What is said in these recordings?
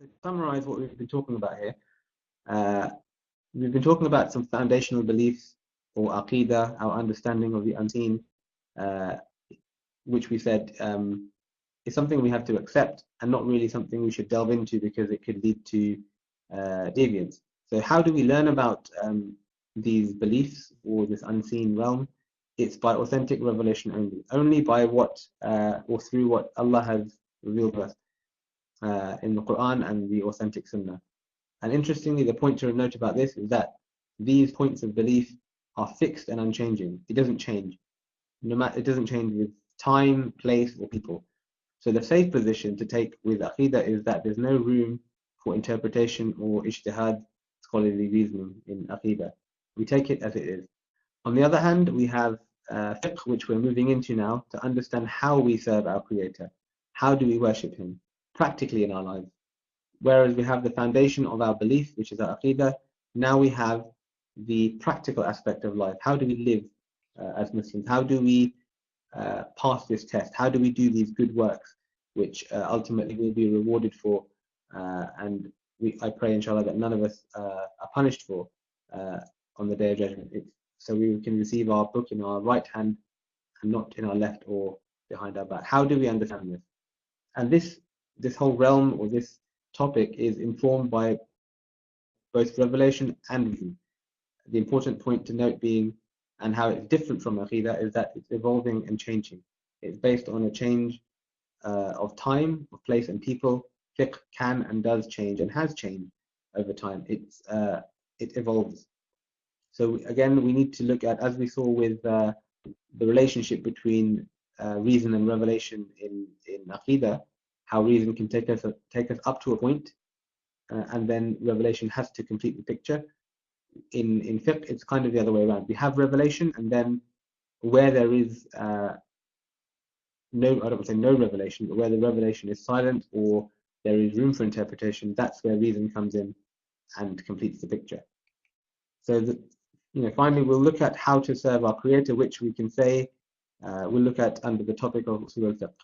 To summarize what we've been talking about here, uh, we've been talking about some foundational beliefs or aqidah, our understanding of the unseen, uh, which we said is something we have to accept and not really something we should delve into because it could lead to deviance. So how do we learn about these beliefs or this unseen realm? It's by authentic revelation only by what or through what Allah has revealed to us in the Quran and the authentic Sunnah. And interestingly, the point to note about this is that these points of belief are fixed and unchanging. It doesn't change. No matter, it doesn't change with time, place, or people. So the safe position to take with Aqidah is that there's no room for interpretation or ijtihad, scholarly reasoning in Aqidah. We take it as it is. On the other hand, we have fiqh, which we're moving into now, to understand how we serve our Creator. How do we worship Him practically in our lives? Whereas we have the foundation of our belief, which is our Aqidah, now we have the practical aspect of life. How do we live as Muslims? How do we pass this test? How do we do these good works, which ultimately we'll be rewarded for? And I pray, inshallah, that none of us are punished for on the Day of Judgment. So we can receive our book in our right hand and not in our left or behind our back. How do we understand this? And this whole realm or this topic is informed by both revelation and reason. The important point to note being, and how it's different from Aqidah, is that it's evolving and changing. It's based on a change of time, of place and people. Fiqh can and does change and has changed over time. It evolves. So again, we need to look at, as we saw with the relationship between reason and revelation in Aqidah, how reason can take us up to a point, and then revelation has to complete the picture. In fiqh, it's kind of the other way around. We have revelation, and then where there is I don't want to say no revelation, but where the revelation is silent or there is room for interpretation, that's where reason comes in and completes the picture. So finally, we'll look at how to serve our Creator, which we can say we'll look at under the topic of usul al-fiqh.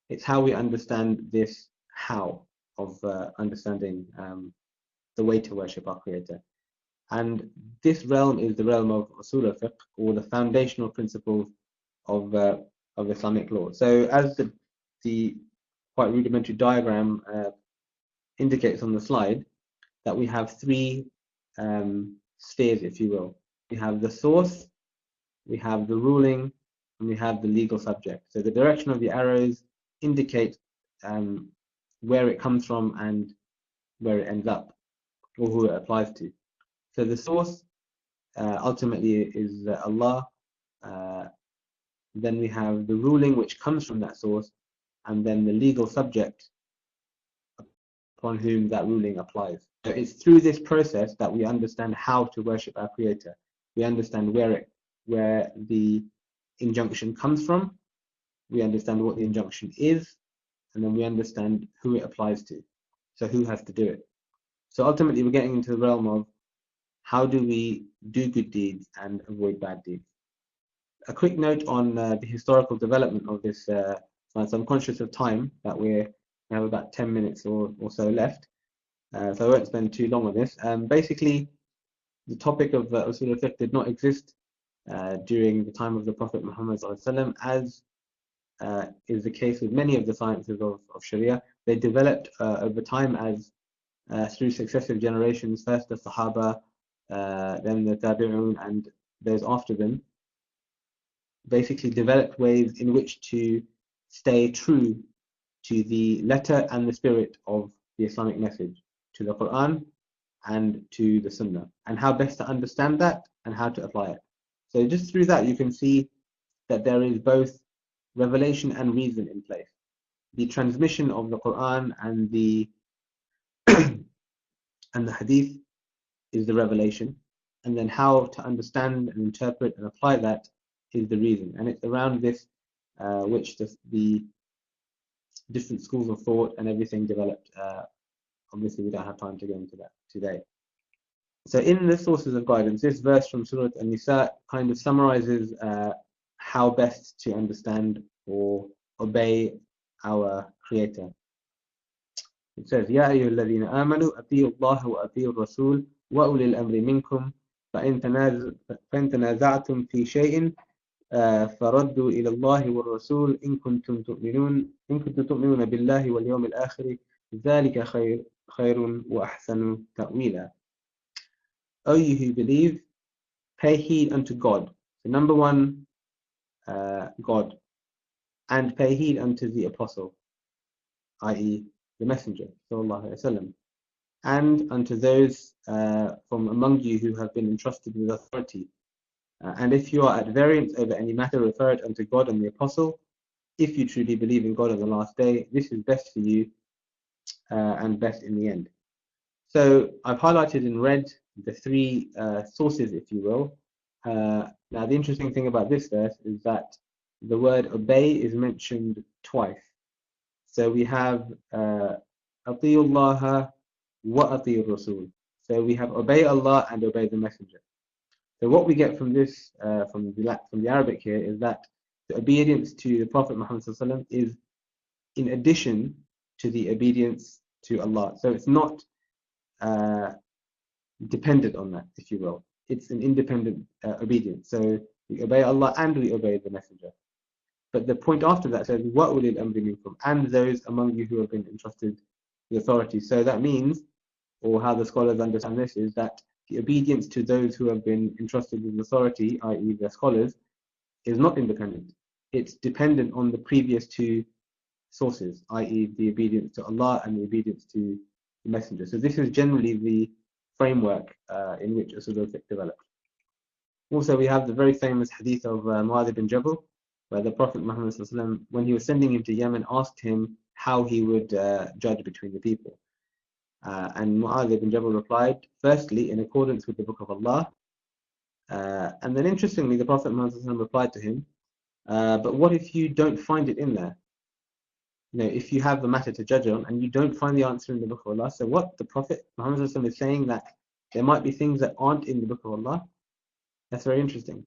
It's how we understand this how of understanding the way to worship our Creator. And this realm is the realm of usul al-fiqh, or the foundational principles of Islamic law. So as the quite rudimentary diagram indicates on the slide, that we have three spheres, if you will. We have the source, we have the ruling, and we have the legal subject. So the direction of the arrows indicate where it comes from and where it ends up, or who it applies to. So the source ultimately is Allah. Then we have the ruling which comes from that source, and then the legal subject upon whom that ruling applies. So it's through this process that we understand how to worship our Creator. We understand where the injunction comes from, we understand what the injunction is, and then we understand who it applies to. So who has to do it? So ultimately we're getting into the realm of how do we do good deeds and avoid bad deeds. A quick note on the historical development of this science. I'm conscious of time, that we have about 10 minutes or so left, so I won't spend too long on this. Basically, the topic of usul al-fiqh did not exist during the time of the Prophet Muhammad ﷺ, as is the case with many of the sciences of Sharia. They developed over time as through successive generations, first the Sahaba, then the Tabi'un, and those after them, basically developed ways in which to stay true to the letter and the spirit of the Islamic message, to the Quran and to the Sunnah, and how best to understand that and how to apply it. So just through that you can see that there is both revelation and reason in place. The transmission of the Quran and the and the Hadith is the revelation, and then how to understand and interpret and apply that is the reason. And it's around this which the different schools of thought and everything developed. Obviously we don't have time to go into that today. So in the sources of guidance, this verse from Surah An-Nisa kind of summarizes how best to understand or obey our Creator. It says, يَا أَيُّهَا الَّذِينَ آمَنُوا أَطِيعُوا اللَّهَ وَأَطِيعُوا الرَّسُولَ وَأُولِي الْأَمْرِ مِنكُمْ فَإِنْ تَنَازَعْتُمْ فِي شَيْءٍ فردوا إلى الله والرسول إن كنتم تؤمنون بالله واليوم الآخر ذلك خير وأحسن تأويلا. O you who believe, pay heed unto God. So number one, God, and pay heed unto the apostle, i.e. the messenger, sallallahu alaihi wasallam, and unto those from among you who have been entrusted with authority. And if you are at variance over any matter, refer it unto God and the apostle. If you truly believe in God on the last day, this is best for you and best in the end. So I've highlighted in red the three sources, if you will. Now the interesting thing about this verse is that the word obey is mentioned twice. So we have أطيعوا الله وأطيعوا الرسول. So we have obey Allah and obey the messenger. So what we get from this, from the Arabic here, is that the obedience to the Prophet Muhammad ﷺ is in addition to the obedience to Allah. So it's not dependent on that, if you will. It's an independent obedience. So we obey Allah and we obey the messenger. But the point after that says, وَأُولِي الْأَمْرِ مِنكُمْ, and those among you who have been entrusted with authority. So that means, or how the scholars understand this, is that the obedience to those who have been entrusted with authority, i.e. the scholars, is not independent. It's dependent on the previous two sources, i.e. the obedience to Allah and the obedience to the messenger. So this is generally the framework in which usul al-fiqh developed. Also, we have the very famous hadith of Mu'adh ibn Jabal, where the Prophet Muhammad ﷺ, when he was sending him to Yemen, asked him how he would judge between the people. And Mu'adh ibn Jabal replied, firstly, in accordance with the Book of Allah. And then interestingly, the Prophet Muhammad ﷺ replied to him, but what if you don't find it in there? You know, if you have a matter to judge on and you don't find the answer in the Book of Allah. So what the Prophet Muhammad ﷺ is saying, that there might be things that aren't in the Book of Allah. That's very interesting.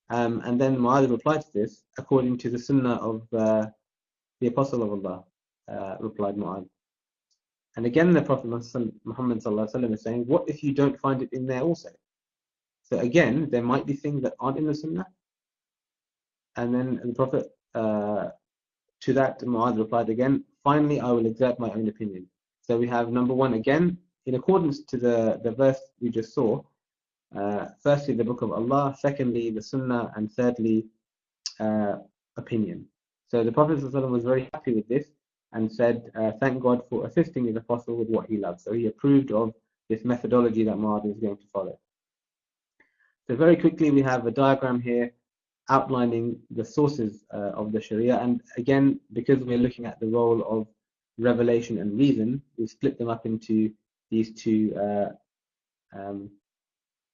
And then Mu'adh replied to this, according to the Sunnah of the Apostle of Allah, replied Mu'adh. And again, the Prophet Muhammad ﷺ is saying, what if you don't find it in there also? So again, there might be things that aren't in the Sunnah. And then the Prophet, to that, Mu'adh replied again, finally, I will exert my own opinion. So we have number one, again, in accordance to the verse we just saw, firstly, the Book of Allah, secondly, the Sunnah, and thirdly, opinion. So the Prophet ﷺ was very happy with this and said, thank God for assisting his apostle with what he loves. So he approved of this methodology that Mu'adh is going to follow. So very quickly, we have a diagram here outlining the sources of the Sharia. And again, because we're looking at the role of revelation and reason, we split them up into these two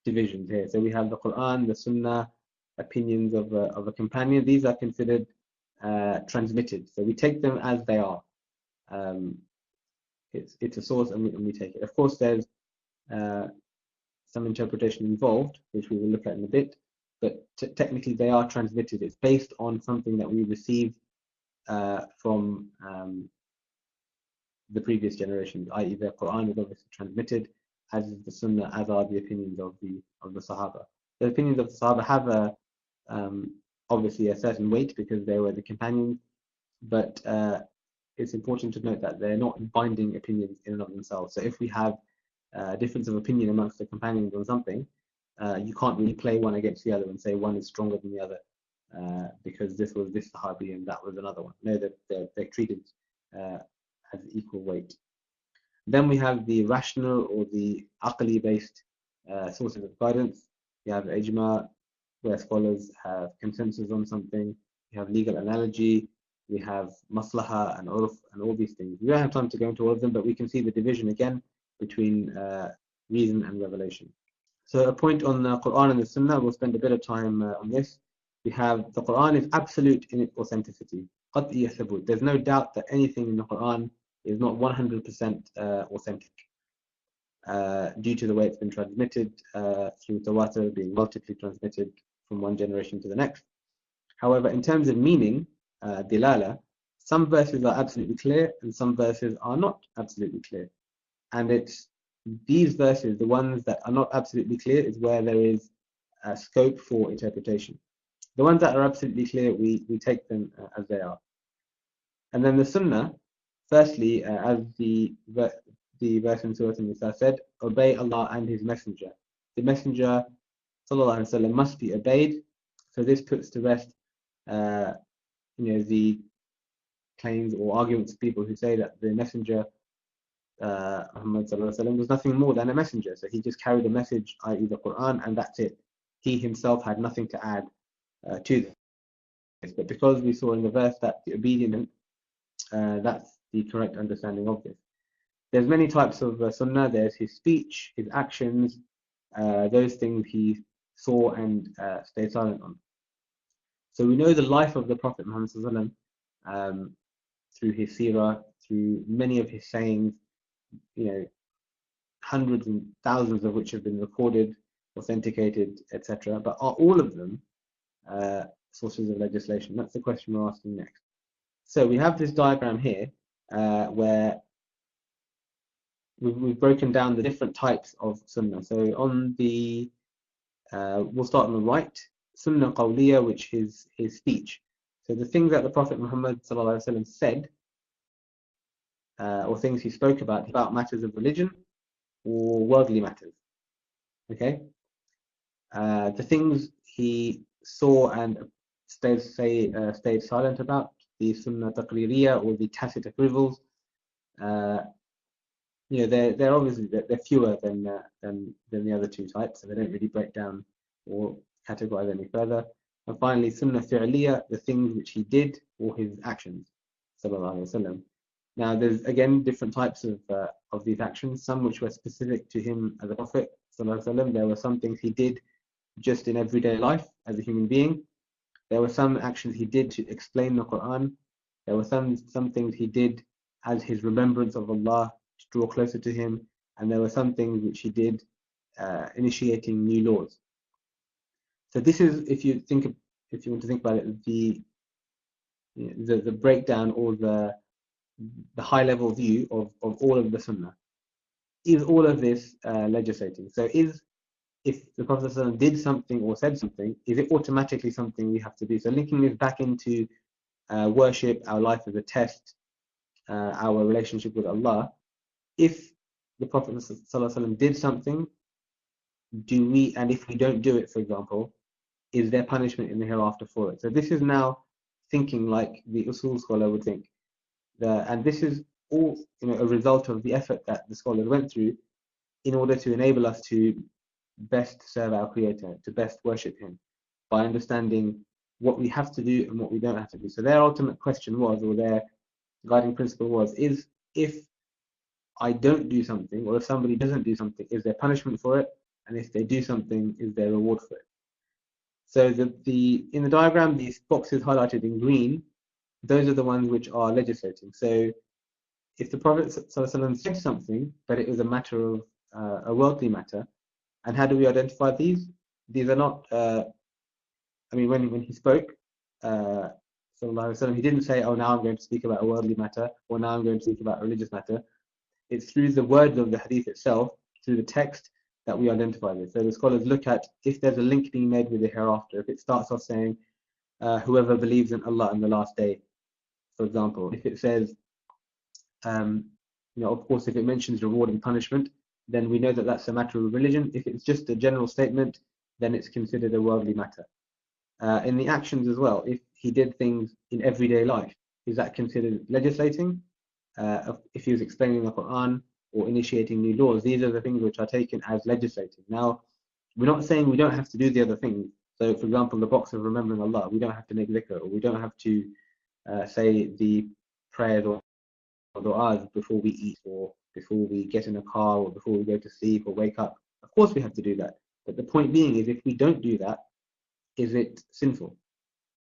divisions here. So we have the Quran, the Sunnah, opinions of a companion. These are considered transmitted. So we take them as they are. It's a source and we take it. Of course, there's some interpretation involved, which we will look at in a bit, but technically they are transmitted. It's based on something that we received from the previous generations, i.e. the Quran is obviously transmitted, as is the Sunnah, as are the opinions of the Sahaba. The opinions of the Sahaba have obviously a certain weight because they were the companions, but it's important to note that they're not binding opinions in and of themselves. So if we have a difference of opinion amongst the companions on something, you can't really play one against the other and say one is stronger than the other because this was this Sahabi and that was another one. No, they're treated as equal weight. Then we have the rational or the aqli based sources of guidance. You have ijma, where scholars have consensus on something. We have legal analogy. We have maslaha and urf and all these things. We don't have time to go into all of them, but we can see the division again between reason and revelation. So a point on the Quran and the Sunnah, we'll spend a bit of time on this. We have the Quran is absolute in its authenticity. There's no doubt that anything in the Quran is not 100% authentic due to the way it's been transmitted through tawatur, being multiply transmitted from one generation to the next. However, in terms of meaning, dilala, some verses are absolutely clear and some verses are not absolutely clear. And it's these verses, the ones that are not absolutely clear, is where there is a scope for interpretation. The ones that are absolutely clear, we take them as they are. And then the Sunnah, firstly, as the verse in Surah An-Nisa said, obey Allah and His Messenger. The Messenger, sallallahu alaihi wasallam, must be obeyed. So this puts to rest, the claims or arguments of people who say that the Messenger, Muhammad sallallahu alaihi wasallam, was nothing more than a messenger. So he just carried a message, i.e. the Quran, and that's it. He himself had nothing to add to this. But because we saw in the verse that the obedient, that's the correct understanding of this. There's many types of Sunnah. There's his speech, his actions, those things he saw and stayed silent on. So we know the life of the Prophet Muhammad sallallahu alaihi wasallam through his seerah, through many of his sayings, hundreds and thousands of which have been recorded, authenticated, etc. But are all of them sources of legislation? That's the question we're asking next. So we have this diagram here where we've broken down the different types of Sunnah. So on the, we'll start on the right, Sunnah Qawliya, which is his speech. So the things that the Prophet Muhammad sallallahu alaihi wasallam said, or things he spoke about matters of religion or worldly matters. Okay, the things he saw and stayed silent about, the Sunnah Taqririya, or the tacit approvals. They're obviously they're fewer than the other two types, so they don't really break down or categorize any further. And finally, Sunnah Fi'liya, the things which he did or his actions, sallallahu alaihi wasallam. Now, there's again different types of these actions. Some which were specific to him as a prophet, sallallahu alaihi wasallam. There were some things he did just in everyday life as a human being. There were some actions he did to explain the Quran. There were some things he did as his remembrance of Allah, to draw closer to Him, and there were some things which he did initiating new laws. So this is, if you want to think about it, the breakdown or the high level view of all of the Sunnah. Is all of this legislating? So if the Prophet ﷺ did something or said something, is it automatically something we have to do? So linking this back into worship, our life as a test, our relationship with Allah. If the Prophet ﷺ did something, and if we don't do it, for example, is there punishment in the hereafter for it? So this is now thinking like the Usul scholar would think. And this is all a result of the effort that the scholars went through in order to enable us to best serve our Creator, to best worship Him, by understanding what we have to do and what we don't have to do. So their ultimate question was, or their guiding principle was, if I don't do something, or if somebody doesn't do something, is there punishment for it? And if they do something, is there reward for it? So in the diagram, these boxes highlighted in green, those are the ones which are legislating. So if the Prophet ﷺ said something, but it was a matter of a worldly matter, and how do we identify these? These are not, when he spoke, sallallahu alaihi wasallam, he didn't say, oh, now I'm going to speak about a worldly matter, or now I'm going to speak about a religious matter. It's through the words of the hadith itself, through the text, that we identify this. So the scholars look at if there's a link being made with the hereafter. If it starts off saying, whoever believes in Allah on the last day, for example. If it says, of course, if it mentions reward and punishment, then we know that that's a matter of religion. If it's just a general statement, then it's considered a worldly matter. In the actions as well, if he did things in everyday life, is that considered legislating? If he was explaining the Quran or initiating new laws, these are the things which are taken as legislating. Now, we're not saying we don't have to do the other things. So, for example, the box of remembering Allah, we don't have to make dhikr, or we don't have to say the prayers or du'as before we eat, or before we get in a car, or before we go to sleep or wake up. Of course we have to do that. But the point being is, if we don't do that, is it sinful?